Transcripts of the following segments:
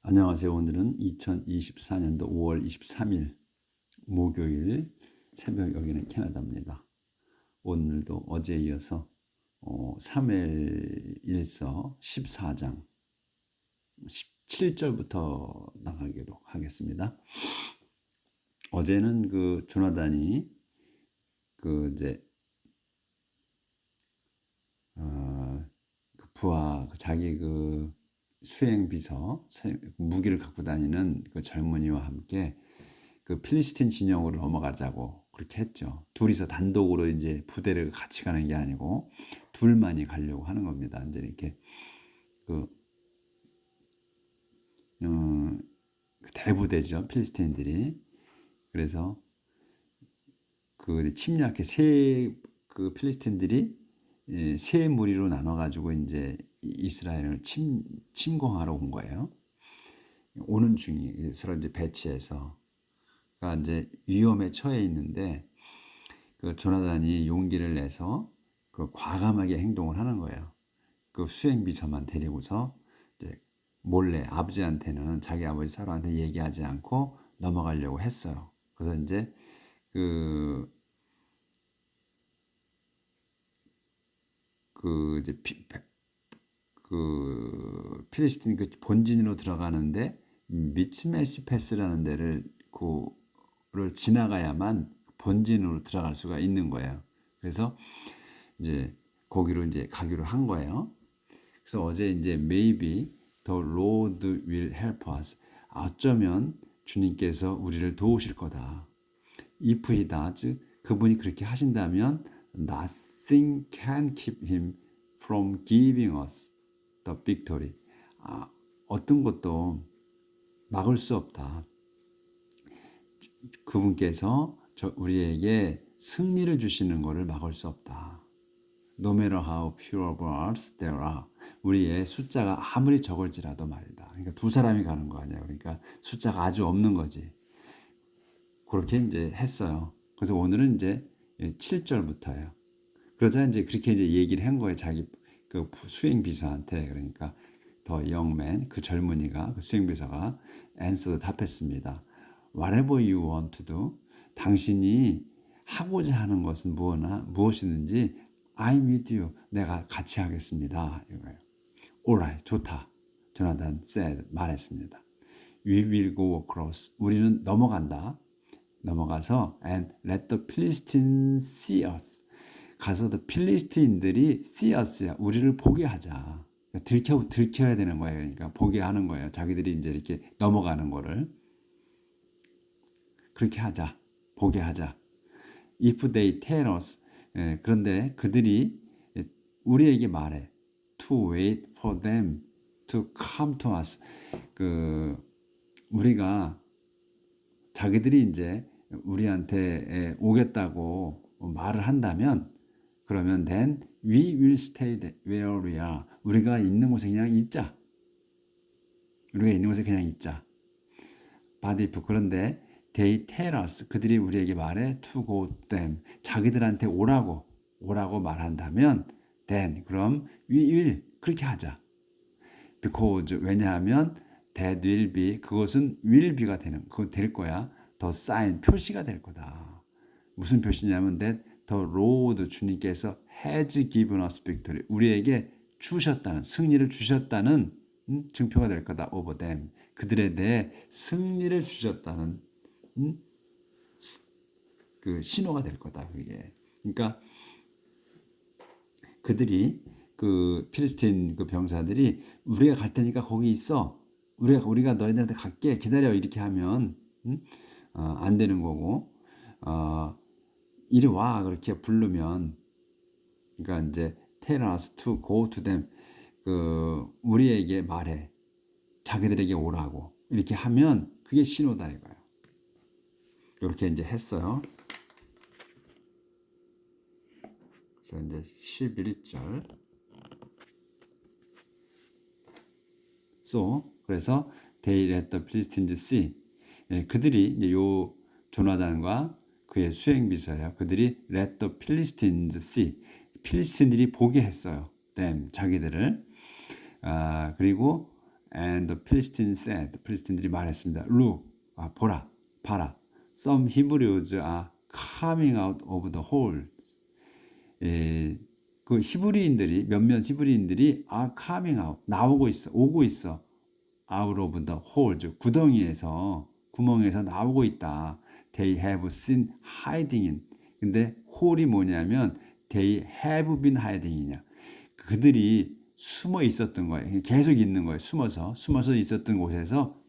안녕하세요. 오늘은 2024년도 5월 23일 목요일 새벽, 여기는 캐나다입니다. 오늘도 어제에 이어서 사무엘일서 14장 17절부터 나가기로 하겠습니다. 어제는 그 조나단이 그 이제 그 부하 자기 그 수행 비서 무기를 갖고 다니는 그 젊은이와 함께 그 필리스틴 진영으로 넘어가자고 그렇게 했죠. 둘이서 단독으로 이제 부대를 같이 가는 게 아니고 둘만이 가려고 하는 겁니다. 이제 이렇게 그 대부대죠, 필리스틴들이. 그래서 그 침략해 그 필리스틴들이 세 무리로 나눠 가지고 이제 이스라엘을 침공하러 온 거예요. 오는 중이 서로 이제 배치해서 그러니까 이제 위험에 처해 있는데 그 조나단이 용기를 내서 그 과감하게 행동을 하는 거예요. 그 수행 비서만 데리고서 이제 몰래 아버지한테는 자기 아버지 사로한테 얘기하지 않고 넘어가려고 했어요. 그래서 이제 그 이제 그 필리스틴 그 본진으로 들어가는데 미츠메시페스라는 데를 그를 지나가야만 본진으로 들어갈 수가 있는 거예요. 그래서 이제 거기로 이제 가기로 한 거예요. 그래서 어제 이제 maybe the Lord will help us. 어쩌면 주님께서 우리를 도우실 거다. If he does, 그분이 그렇게 하신다면 nothing can keep him from giving us the victory. 어떤 것도 막을 수 없다. 그분께서 우리에게 승리를 주시는 것을 막을 수 없다. No matter how few of us there are. 우리의 숫자가 아무리 적을지라도 말이다. 그러니까 두 사람이 가는 거 아니야. 그러니까 숫자가 아주 없는 거지. 그렇게 이제 했어요. 그래서 오늘은 이제 7절부터예요. 그러자 이제 그렇게 이제 얘기를 한 거예요. 자기 그 수행 비서한테. 그러니까 더 영맨 그 젊은이가 그 수행 비서가 answer 답했습니다. Whatever you want to do. 당신이 하고자 하는 것은 무엇이든지 I'm with you. 내가 같이 하겠습니다. 이거예요. Alright, 좋다. 조나단 said 말했습니다. We will go across. 우리는 넘어간다. 넘어가서 and let the Philistines see us. 가서 the 필리스틴들이 see us야. 우리를 보게 하자. 들켜야 되는 거예요. 그러니까 보게 하는 거예요. 자기들이 이제 이렇게 넘어가는 거를 그렇게 하자. 보게 하자. If they tell us. 그런데 그들이 우리에게 말해. To wait for them to come to us. 우리가 자기들이 이제 우리한테 오겠다고 말을 한다면 그러면 then we will stay where we are. 우리가 있는 곳에 그냥 있자. 우리가 있는 곳에 그냥 있자. But if 그런데 they tell us 그들이 우리에게 말해 to go to them. 자기들한테 오라고 말한다면 then 그럼 we will 그렇게 하자. Because 왜냐하면 that will be 그것은 will be가 그거 될 거야. the sign 표시가 될 거다. 무슨 표시냐면 that the Lord 주님께서 has given us victory. 우리에게 주셨다는 승리를 주셨다는 증표가 될 거다. over them. 그들에 대해 승리를 주셨다는 그 신호가 될 거다. 그게. 그러니까 그들이 그 필리스틴 그 병사들이 우리가 갈 테니까 거기 있어. 우리가 너희들한테 갈게. 기다려. 이렇게 하면 안 되는 거고. 이리 와. 그렇게 부르면 그러니까 이제 tell us to go to them. 우리에게 말해. 자기들에게 오라고. 이렇게 하면 그게 신호다 이거예요. 이렇게 이제 했어요. 그래서 이제 11절. 그래서 they let the Philistines see. 그들이 이제 요 조나단과 그의 수행 비서예요. 그들이 let the Philistines see. 필리스틴들이 보게 했어요. them 자기들을. 그리고 And the Philistines said, 필리스틴들이 말했습니다. Look, 보라, 봐라. Some Hebrews are coming out of the hole. 그 히브리인들이 몇몇 히브리인들이 are coming out 나오고 있어, 오고 있어. Out of the hole, 즉 구덩이에서 구멍에서 나오고 있다. They have seen hiding in. 근데 홀이 뭐냐면 they have been hiding이냐. 그들이 숨어 있었던 거예요. 계속 있는 거예요. 숨어서 있었던 곳에서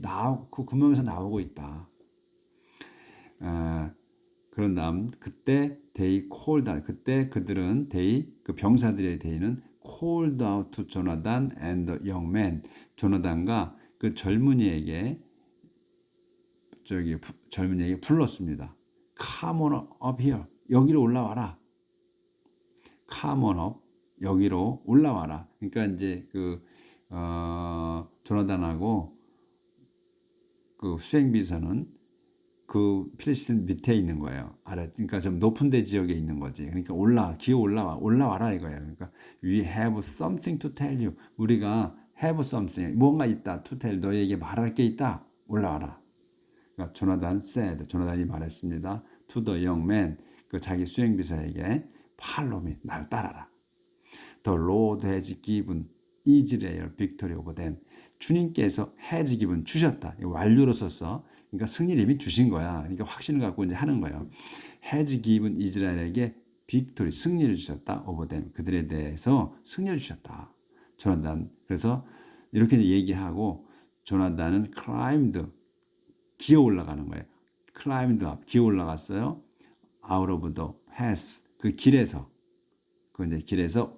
그 구멍에서 나오고 있다. 그런 다음 그때 they called out. 그때 그들은 그 병사들의 they는 called out to Jonathan and the young man. 조나단과 그 젊은이에게 불렀습니다. Come on up here. 여기로 올라와라. Come on up. 여기로 올라와라. 그러니까 이제 조나단하고 그 수행비서는 그 필리스틴 밑에 있는 거예요. 그러니까 좀 높은 데 지역에 있는 거지. 그러니까 기어 올라와라 이거예요. 그러니까 we have something to tell you. 우리가 have something, 뭔가 있다. to tell, 너에게 말할 게 있다. 올라와라. 그러니까 조나단이 말했습니다. to the young man, 그 자기 수행비서에게 follow me, 날 따라라. The Lord has given Israel victory over them. 주님께서 has given, 주셨다. 완료로 썼어. 그러니까 승리를 이미 주신 거야. 그러니까 확신을 갖고 이제 하는 거예요. has given 이스라엘에게 victory, 승리를 주셨다. over them. 그들에 대해서 승리를 주셨다. 조나단. 그래서 이렇게 얘기하고 조나단은 climbed, 기어 올라가는 거예요. climbed up, 기어 올라갔어요. out of the pass, 그 길에서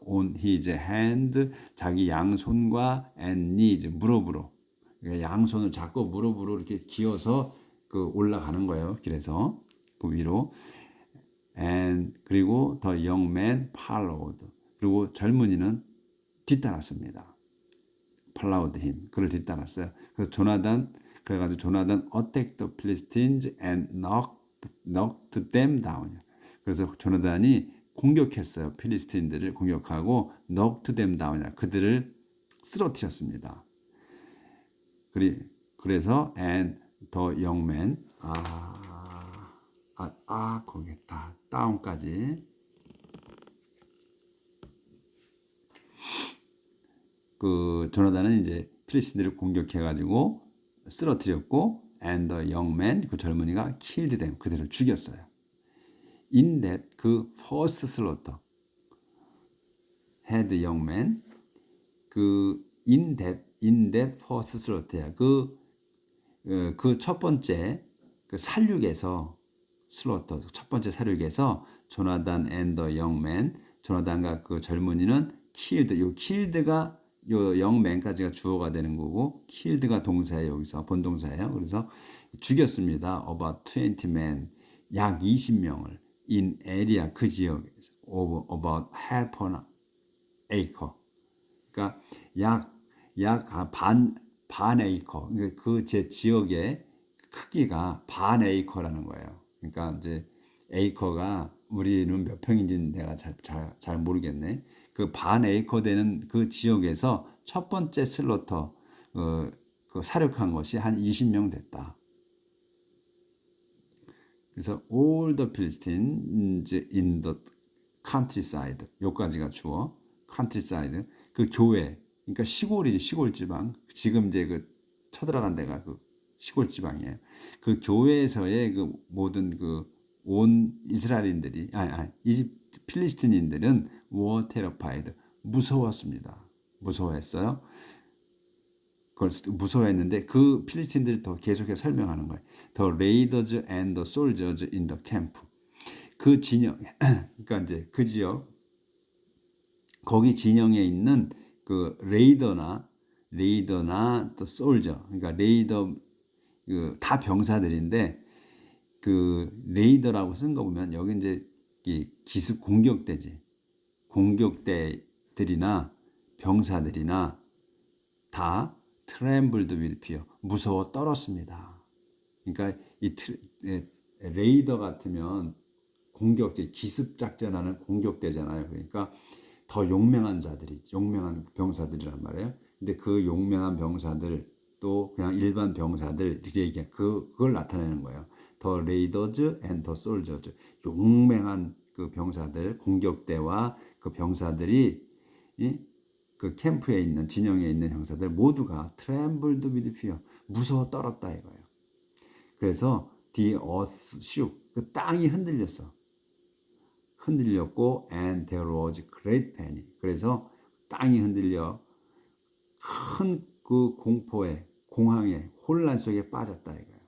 on his hand, 자기 양손과 and knees, 무릎으로. 그러니까 양손을 잡고 무릎으로 이렇게 기어서 올라가는 거예요. 길에서 그 위로. and 그리고 the young man followed. 그리고 젊은이는 뒤따랐습니다. followed him. 그를 뒤따랐어요. 그래서 조나단 attacked the Philistines and knocked them down. 그래서 조나단이 공격했어요. 필리스틴들을 공격하고 knocked them down. 그들을 쓰러뜨렸습니다. 그래서 and the young man 거기다 다운까지 그 조나단은 이제 필리스틴들을 공격해가지고 쓰러뜨렸고 and the young man, 그 젊은이가 killed them, 그들을 죽였어요. In that, 그 first slaughter had young man, in that first slaughter야. 그 첫 번째 살육에서 slaughter, 첫 번째 살육에서 조나단 and the young man, 조나단과 그 젊은이는 killed. 요 killed가 요 young man까지가 주어가 되는 거고 killed가 동사예요. 여기서 본동사예요. 그래서 죽였습니다. About 20 men, 약 20명을 in area, 그 지역에서 of about half an acre. 그러니까 약 반 에이커. 그 제 지역의 크기가 반 에이커라는 거예요. 그러니까 이제 에이커가 우리는 몇 평인지 내가 잘 모르겠네. 그 반 에이커 되는 그 지역에서 첫 번째 슬로터 그 사륙한 것이 한 20명 됐다. 그래서 all the Philistines in the countryside, 요까지가 주어. countryside, 그 교회, 그러니까 시골이지, 시골 지방. 지금 이제 그 쳐들어간 데가 그 시골 지방이에요. 그 교회에서의 그 모든 그 온 이스라엘인들이 필리스틴인들은 were terrified, 무서웠습니다. 무서워했어요. 그걸 무서워했는데 그 필리스틴들이 더 계속해서 설명하는 거예요. The raiders and the soldiers in the camp. 그 진영, 그러니까 이제 그 지역, 거기 진영에 있는 그 레이더나 또 솔저, 그러니까 레이더 다 병사들인데 그 레이더라고 쓴 거 보면 여기 이제 이 기습 공격대지, 공격대들이나 병사들이나 다 트램블드 윌 피어, 무서워 떨었습니다. 그러니까 레이더 같으면 공격대, 기습 작전하는 공격대잖아요. 그러니까 더 용맹한 병사들이란 말이에요. 근데 그 용맹한 병사들 또 그냥 일반 병사들 이렇게 얘기해 그걸 나타내는 거예요. 더 레이더즈 앤 더 솔저즈 용맹한 그 병사들 공격대와 그 병사들이 이? 그 캠프에 있는 진영에 있는 형사들 모두가 trembled with fear 무서워 떨었다 이거예요. 그래서 the earth shook 그 땅이 흔들렸어. 흔들렸고 and there was great panic 그래서 땅이 흔들려 큰 그 공포에 공황에 혼란 속에 빠졌다 이거예요.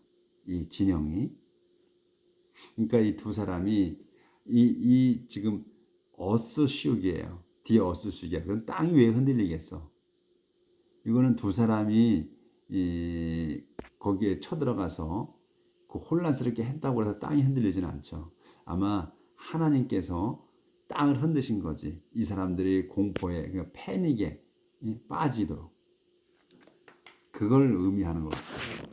이 진영이 그러니까 이 두 사람이 이 지금 어스슉이에요. 디어스슉이야. 그럼 땅이 왜 흔들리겠어? 이거는 두 사람이 이 거기에 쳐들어가서 그 혼란스럽게 했다고 해서 땅이 흔들리지는 않죠. 아마 하나님께서 땅을 흔드신 거지. 이 사람들이 공포에 그러니까 패닉에 빠지도록 그걸 의미하는 것 같아요.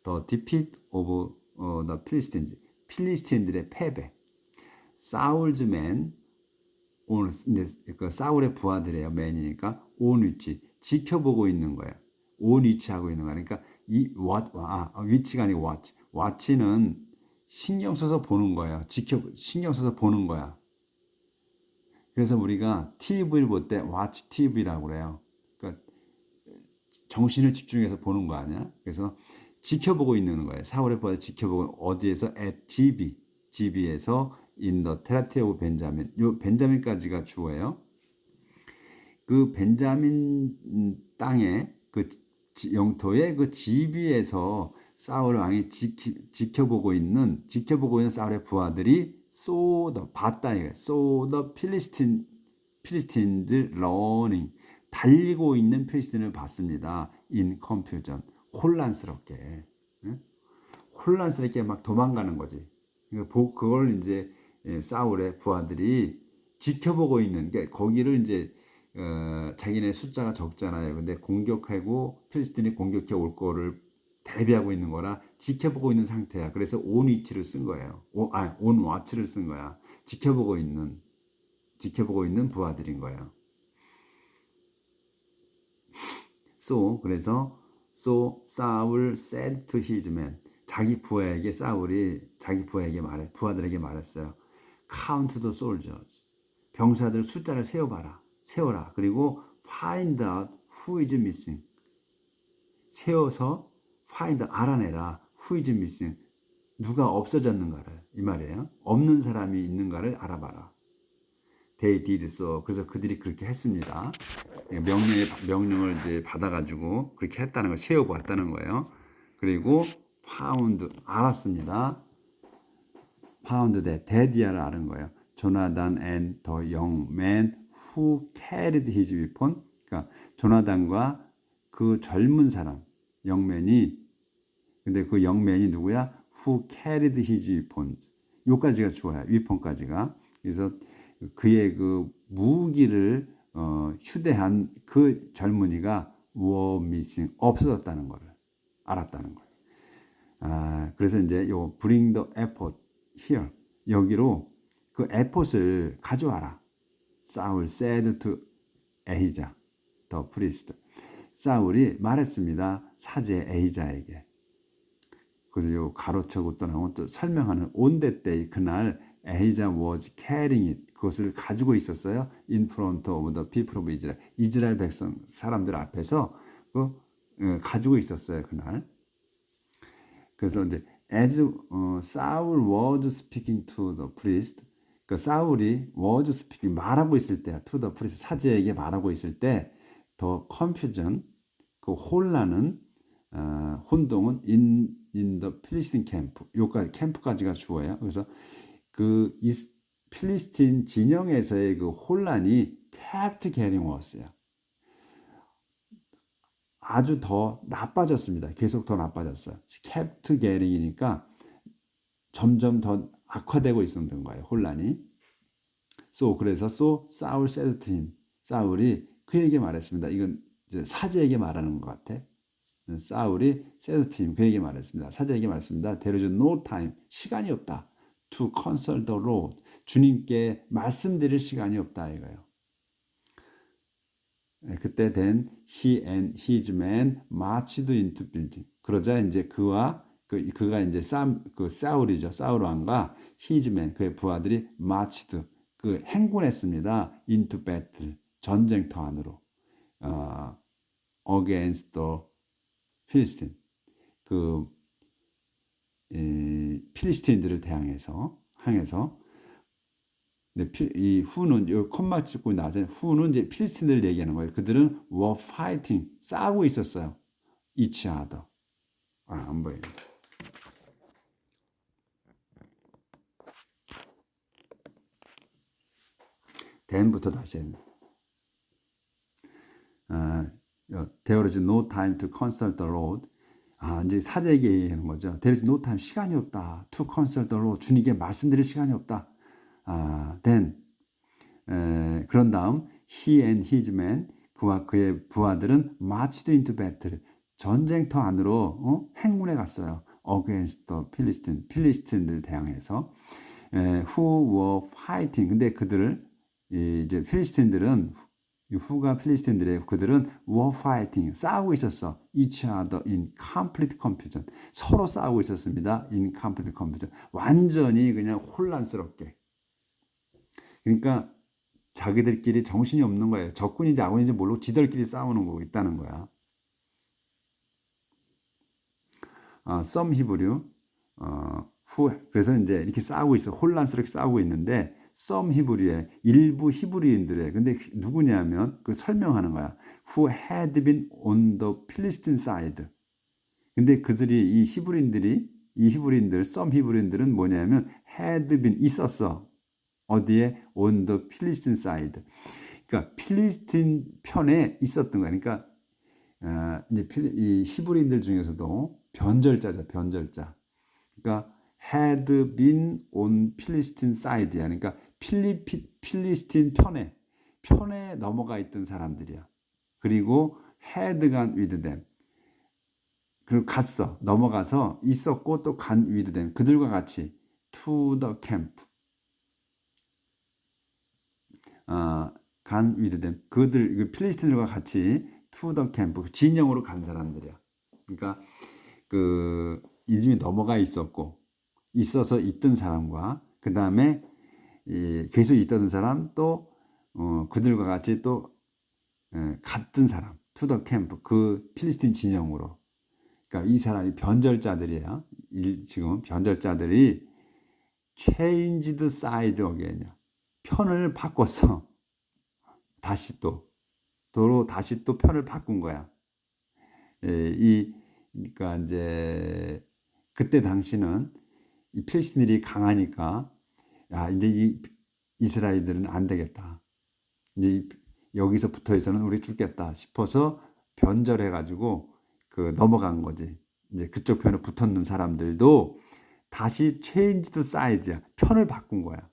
The defeat of the Philistines. 필리스틴들의 패배. 사울's men 오늘 그 사울의 부하들이에요. 맨이니까 온 위치 지켜보고 있는 거예요. 온 위치하고 있는 거야. 그러니까 이 위치가 아니고 watch는 신경 써서 보는 거예요. 신경 써서 보는 거야. 그래서 우리가 TV를 볼 때 watch TV라고 그래요. 그러니까 정신을 집중해서 보는 거 아니야? 그래서 지켜보고 있는 거예요. 사울의 부하를 지켜보고 어디에서 at GB에서 in the territory of 벤자민. 요 벤자민까지가 주어예요. 그 벤자민 땅에 그 영토의 그 GB에서 사울 왕이 지켜보고 있는 사울의 부하들이 봤다 이거예요. saw the 필리스틴들 running 달리고 있는 필리스틴을 봤습니다. in confusion 혼란스럽게 혼란스럽게 막 도망가는 거지. 그걸 이제 사울의 부하들이 지켜보고 있는 게 거기를 이제 자기네 숫자가 적잖아요. 근데 공격하고 필리스틴이 공격해 올 거를 대비하고 있는 거라 지켜보고 있는 상태야. 그래서 온 위치를 쓴 거예요. 온 와치를 쓴 거야. 지켜보고 있는 부하들인 거예요. 그래서 사울 said to his men 사울이 자기 부하들에게 말했어요. Count the soldiers. 병사들 숫자를 세워라. 그리고 find out who is missing. 세워서 알아내라. Who is missing. 누가 없어졌는가를 이 말이에요. 없는 사람이 있는가를 알아봐라. They did so. 그래서 그들이 그렇게 했습니다. 명령을 이제 받아가지고 그렇게 했다는 걸 세워봤다는 거예요. 그리고 found 알았습니다. found 데디아를 아는 거예요. 조나단 and the young man who carried his weapon. 그러니까 조나단과 그 젊은 사람 영맨이 근데 그 영맨이 누구야? Who carried his weapon. 요까지가 좋아요. 위폰까지가. 그래서 그의 그 무기를 휴대한 그 젊은이가 were missing 없어졌다는 것을 알았다는 거예요. 그래서 이제 요 bring the effort here 여기로 그 에폿을 가져와라. 사울 said to 에히자 the priest. 사울이 말했습니다. 사제 에히자에게. 그래서 요 가로쳐고 또 나오고 또 설명하는 on that day 그날 에히자 was carrying it. 그것을 가지고 있었어요. In front of the people of Israel. 이스라엘 백성 사람들 앞에서 가지고 있었어요. 그날. 그래서 이제 as Saul was speaking to the priest. 그 사울이 was speaking 말하고 있을 때 to the priest 사제에게 말하고 있을 때 the confusion 그 혼란은 혼동은 in the Philistine camp 요까지 캠프까지가 주어요. 그래서 그 필리스틴 진영에서의 그 혼란이 kept getting worse요. 아주 더 나빠졌습니다. 계속 더 나빠졌어요. kept getting이니까 점점 더 악화되고 있었던 거예요. 혼란이. 그래서 사울 said to him. 사울이 그에게 말했습니다. 이건 이제 사제에게 말하는 것 같아. 사울이 said to him. 그에게 말했습니다. 사제에게 말했습니다. There is no time. 시간이 없다. To consult the Lord. 주님께 말씀드릴 시간이 없다 이거예요. 그때 then he and his men marched into building. 그러자 이제 그가 이제 사울이죠. 사울 왕과 his men 그의 부하들이 marched 행군했습니다. into battle 전쟁터 안으로 against the Philistine 필리스틴들을 향해서 이 후는 요 콤마 찍고 나서 후는 이제 필리스틴들을 얘기하는 거예요. 그들은 were fighting 싸우고 있었어요. each other. 안 보여요. then부터 다시 했네. There is no time to consult the Lord. 이제 사제에게 얘기하는 거죠. There is no time, 시간이 없다. To consult the Lord, 주님께 말씀드릴 시간이 없다. Then, 그런 다음 he and his men, 그와 그의 부하들은 marched into battle, 전쟁터 안으로 행군해 갔어요. Against the Philistine, 필리스틴을 대항해서. Who were fighting, 근데 그들을 이제 필리스틴들은 후가 필리스틴들의 그들은 were fighting 싸우고 있었어. each other in complete confusion. 서로 싸우고 있었습니다. in complete confusion. 완전히 그냥 혼란스럽게. 그러니까 자기들끼리 정신이 없는 거예요. 적군인지 아군인지 모르고 지들끼리 싸우는 거고 있다는 거야. some Hebrew 그래서 이제 이렇게 싸우고 있어. 혼란스럽게 싸우고 있는데 some 히브리의 일부 히브리인들의 근데 누구냐면 그 설명하는 거야. who had been on the Philistine side. 근데 그들이 이 히브리인들 some 히브리인들은 뭐냐면 had been 있었어. 어디에 on the Philistine side. 그러니까 필리스틴 편에 있었던 거야. 그러니까 이제 이 히브리인들 중에서도 변절자죠. 변절자. 그러니까 had been on Philistine side야. 그러니까 필리스틴 편에 넘어가 있던 사람들이야. 그리고 had gone with them. 그리고 넘어가서 있었고 또 gone with them. 그들과 같이 to the camp. gone with them. 그들 필리스틴들과 같이 to the camp. 진영으로 간 사람들이야. 그러니까 이름이 넘어가 있어서 있던 사람과 그 다음에 계속 있던 사람 또 그들과 같이 또 같은 사람 to the camp 그 필리스틴 진영으로. 그러니까 이 사람이 변절자들이야. 지금 변절자들이 changed side again. 편을 바꿨어. 다시 또 편을 바꾼 거야. 그러니까 이제 그때 당시는 이 필리스틴들이 강하니까 이제 이 이스라엘들은 안 되겠다. 이제 여기서 붙어 있어는 우리 죽겠다 싶어서 변절해 가지고 넘어간 거지. 이제 그쪽 편에 붙었는 사람들도 다시 changed side야. 편을 바꾼 거야.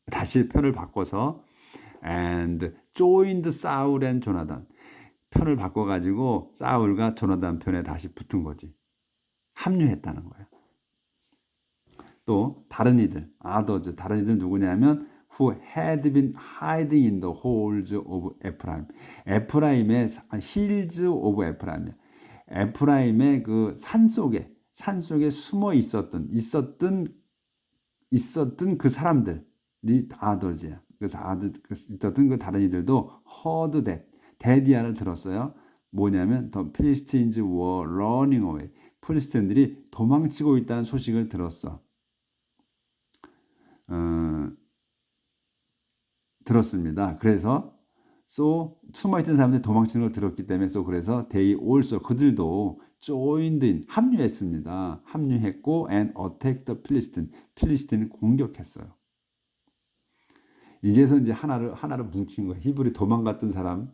다시 편을 바꿔서 and joined Saul and Jonathan. 편을 바꿔 가지고 사울과 조나단 편에 다시 붙은 거지. 합류했다는 거야. 또 다른 이들, others, 다른 이들 누구냐면 who had been hiding in the holes of Ephraim. 에프라임의 hills of Ephraim. 에프라임의 그 산속에 숨어 있었던 그 사람들이 others야. 그래서 있었던 그 다른 이들도 heard that 들었어요. 뭐냐면 the Philistines were running away. 필리스틴들이 도망치고 있다는 소식을 들었어. 들었습니다. 그래서 숨어있던 사람들이 도망치는 걸 들었기 때문에 그래서 they also 그들도 joined in 합류했습니다. 합류했고 and attacked the Philistine. 필리스틴을 공격했어요. 이제서 이제 하나를 뭉친 거예요. 히브리 도망갔던 사람,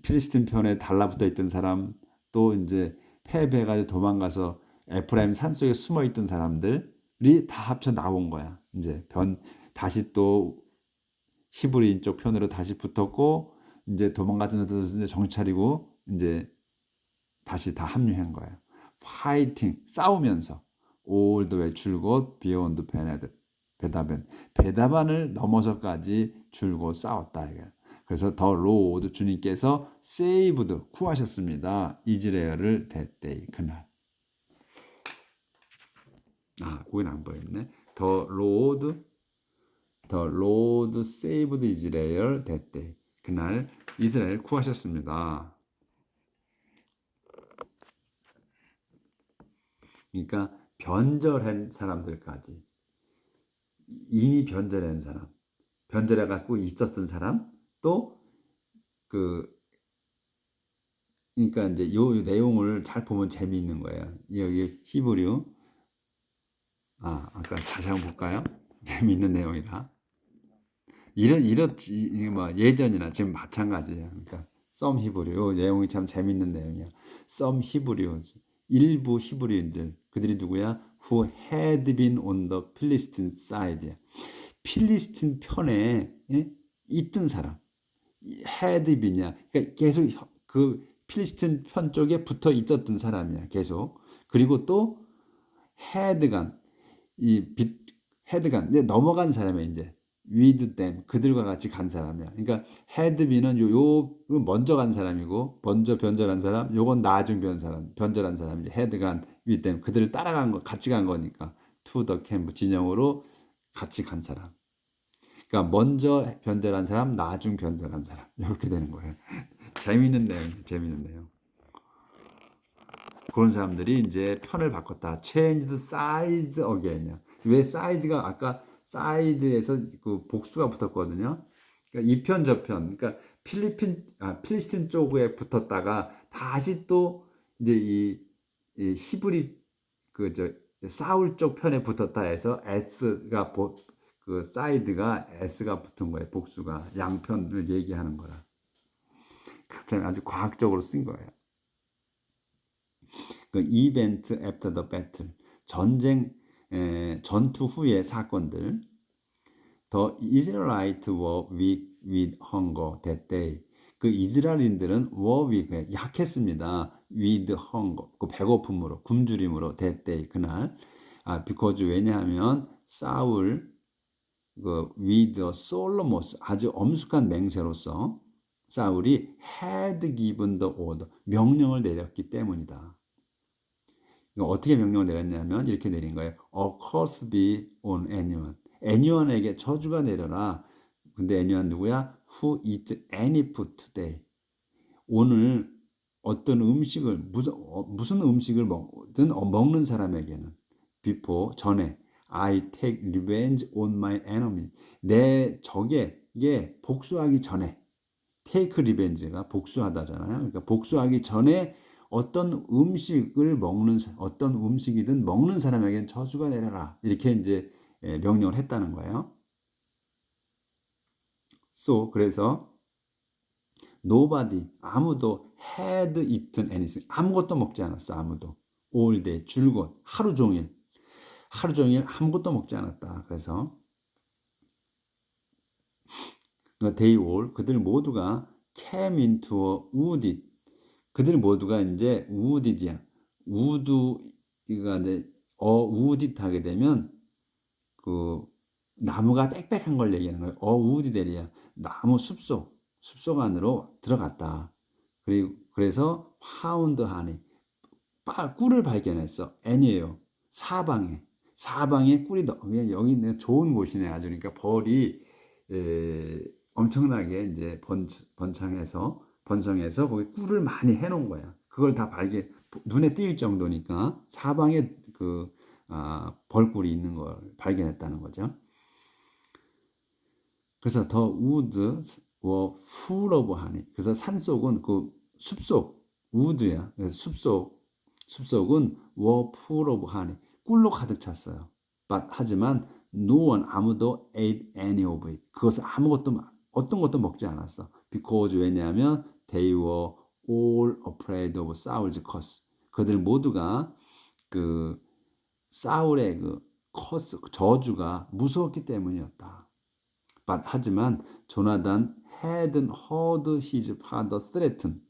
필리스틴 편에 달라붙어 있던 사람, 또 이제 패배해가지고 도망가서 에프라임 산속에 숨어있던 사람들이 다 합쳐 나온 거야. 이제 다시 또 히브리인 쪽 편으로 다시 붙었고, 이제 도망갔던 사람들 정신 차리고 이제 다시 다 합류한 거예요. 파이팅 싸우면서 all the way 줄곧 beyond 베다벤 베다반을 넘어서까지 줄곧 싸웠다. 이게 그래서 더 로드 주님께서 saved 구하셨습니다. 이스라엘을 that day 그날. 거긴 안 보였네. The Lord saved Israel that day. 그날 이스라엘 구하셨습니다. 그러니까 변절한 사람들까지 이미 변절한 사람, 변절해 갖고 있었던 사람 또 그러니까 이제 요 내용을 잘 보면 재미있는 거예요. 여기 히브리어 아까 다시 한번 볼까요? 재미있는 내용이라. 뭐 예전이나 지금 마찬가지예요. 그러니까 썸 히브리어 내용이 참 재미있는 내용이야. 썸 히브리어 일부 히브리인들 그들이 누구야? Who had been on the Philistine side. 필리스틴 편에 있던 사람. had been이야. 그러니까 계속 그 필리스틴 편 쪽에 붙어 있었던 사람이야. 계속. 그리고 또 had간 had간 이제 넘어간 사람이야 이제. with them 그들과 같이 간 사람이야. 그러니까 had been은 요 먼저 간 사람이고 먼저 변절한 사람, 요건 나중 변절한 사람 이제 had간 with them 그들을 따라간 거 같이 간 거니까 to the camp 진영으로 같이 간 사람. 그러니까 먼저 변절한 사람, 나중 변절한 사람 이렇게 되는 거예요. 재미있는 내용. 그런 사람들이 이제 편을 바꿨다. Changed sides again이야. 왜 사이즈가 아까 사이드에서 그 복수가 붙었거든요. 그러니까 이 편 저편. 그러니까 필리스틴 쪽에 붙었다가 다시 또 이제 이 시브리 사울 쪽 편에 붙었다 해서 S가 그 사이드가 S가 붙은 거예요. 복수가 양편을 얘기하는 거라. 아주 과학적으로 쓴 거예요. 그 이벤트 after the battle 전투 후의 사건들. The Israelites were weak with hunger that day. 그 이스라엘인들은 were weak 약했습니다. with hunger 그 배고픔으로 굶주림으로 that day 그날. because 왜냐하면 사울 with 솔로모스 아주 엄숙한 맹세로서 사울이 had given the order 명령을 내렸기 때문이다. 어떻게 명령을 내렸냐면 이렇게 내린 거예요. A curse be on anyone. anyone에게 저주가 내려라. 근데 anyone 누구야? Who eats any food today. 오늘 어떤 음식을 무슨 음식을 먹는 사람에게는 before 전에 I take revenge on my enemy. 내 적에게 복수하기 전에 take revenge가 복수하다잖아요. 그러니까 복수하기 전에 어떤 음식이든 먹는 사람에게는 저주가 내려라. 이렇게 이제 명령을 했다는 거예요. 그래서 nobody 아무도 had eaten anything 아무것도 먹지 않았어. 아무도 all day 줄곧 하루 종일 아무것도 먹지 않았다. 그래서 they all 그들 모두가 came into a wooded 그들 모두가 이제 wooded이야. wood가 이제 wooded 하게 되면 그 나무가 빽빽한 걸 얘기하는 거예요. wooded이야. 나무 숲속 안으로 들어갔다. 그래서 found honey 꿀을 발견했어. N이에요. 사방에 꿀이 여기 좋은 곳이네 아주. 그러니까 벌이 엄청나게 이제 번성해서 거기 꿀을 많이 해놓은 거야. 그걸 다 눈에 띌 정도니까 사방에 벌꿀이 있는 걸 발견했다는 거죠. 그래서 the woods were full of honey. 그래서 산속은 그 숲속 wood야. 그래서 숲속은 were full of honey. 꿀로 가득 찼어요. 하지만 no one 아무도 ate any of it. 그것을 어떤 것도 먹지 않았어. because 왜냐하면 they were all afraid of Saul's curse. 그들 모두가 그 사울의 curse 저주가 무서웠기 때문이었다. 하지만 조나단 had heard his father threaten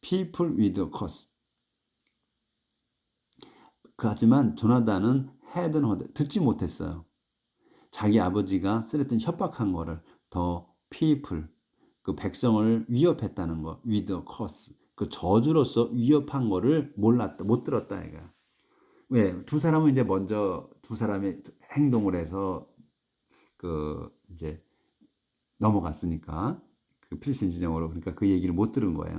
people with a curse. 하지만 조나단은 듣지 못했어요. 자기 아버지가 쓰랬던 협박한 거를 더 people 그 백성을 위협했다는 거 with a curse 그 저주로서 위협한 거를 몰랐다 못 들었다 이가. 왜? 두 사람은 이제 먼저 두 사람의 행동을 해서 그 이제 넘어갔으니까 그 필스틴 지정으로 그러니까 그 얘기를 못 들은 거예요.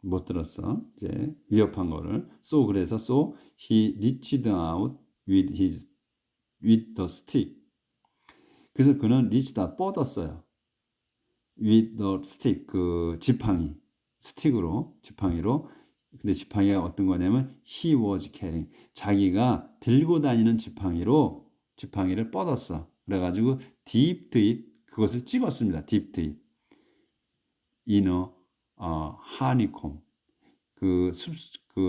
못 들었어. 이제 위협한 거를. So 그래서 so he reached out with the stick. 그래서 그는 reached out 뻗었어요. with the stick 그 지팡이 스틱으로 지팡이로. 근데 지팡이가 어떤 거냐면 he was carrying 자기가 들고 다니는 지팡이로 지팡이를 뻗었어. 그래가지고 dipped it 그것을 찍었습니다. dipped it in a honeycomb 그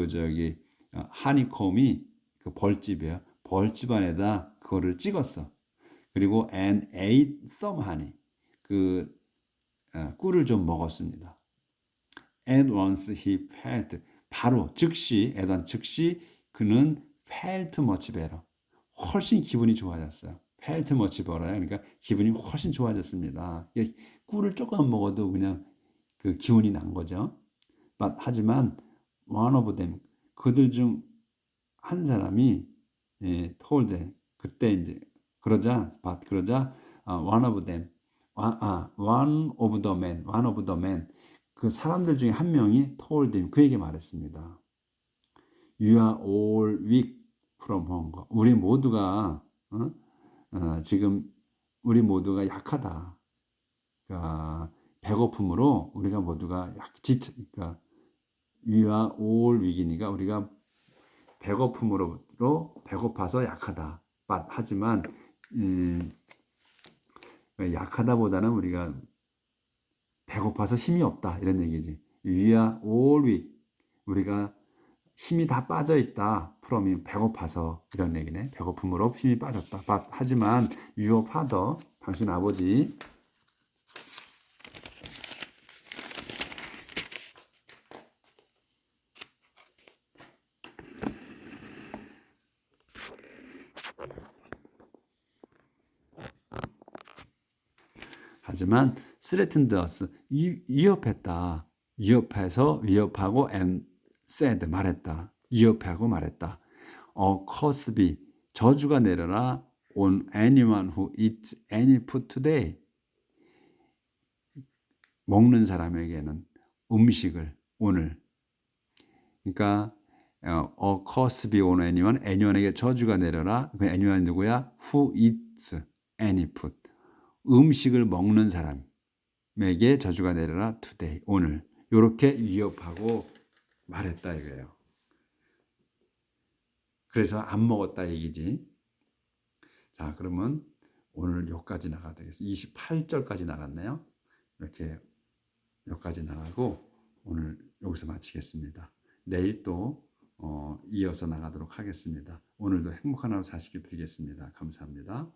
저기 하니콤이 그 벌집이에요. 벌집 안에다 그거를 찍었어. 그리고 and ate some honey 그 꿀을 좀 먹었습니다. At once he felt 바로 즉시 그는 felt much better 훨씬 기분이 좋아졌어요. felt much better 그러니까 기분이 훨씬 좋아졌습니다. 꿀을 조금 먹어도 그냥 그 기운이 난 거죠. But 하지만 one of them 그들 중 한 사람이 told them 그때 이제 그러자 one of them one of the men 그 사람들 중에 한 명이 told him 그에게 말했습니다. You are all weak from hunger. 우리 모두가 지금 우리 모두가 약하다. 그러니까 배고픔으로 우리가 모두가 그러니까 We are all weak이니까 우리가 배고픔으로 배고파서 약하다. 하지만 약하다보다는 우리가 배고파서 힘이 없다 이런 얘기지. We are all weak. 우리가 힘이 다 빠져 있다. from이 배고파서 이런 얘기네. 배고픔으로 힘이 빠졌다. 하지만 your father 당신 아버지 하지만 threatened us 위협했다. 위협하고 and said 말했다. 위협하고 말했다. curse be 저주가 내려라 on anyone who eats any food today. 먹는 사람에게는 음식을 오늘 그러니까 curse be on anyone에게 저주가 내려라. 그 anyone 누구야? Who eats any food. 음식을 먹는 사람에게 저주가 내려라 today 오늘 이렇게 위협하고 말했다 이거예요. 그래서 안 먹었다 얘기지. 자 그러면 오늘 여기까지 나가야 되겠습니다. 28절까지 나갔네요. 이렇게 여기까지 나가고 오늘 여기서 마치겠습니다. 내일 또 이어서 나가도록 하겠습니다. 오늘도 행복한 하루 사시길 빌겠습니다. 감사합니다.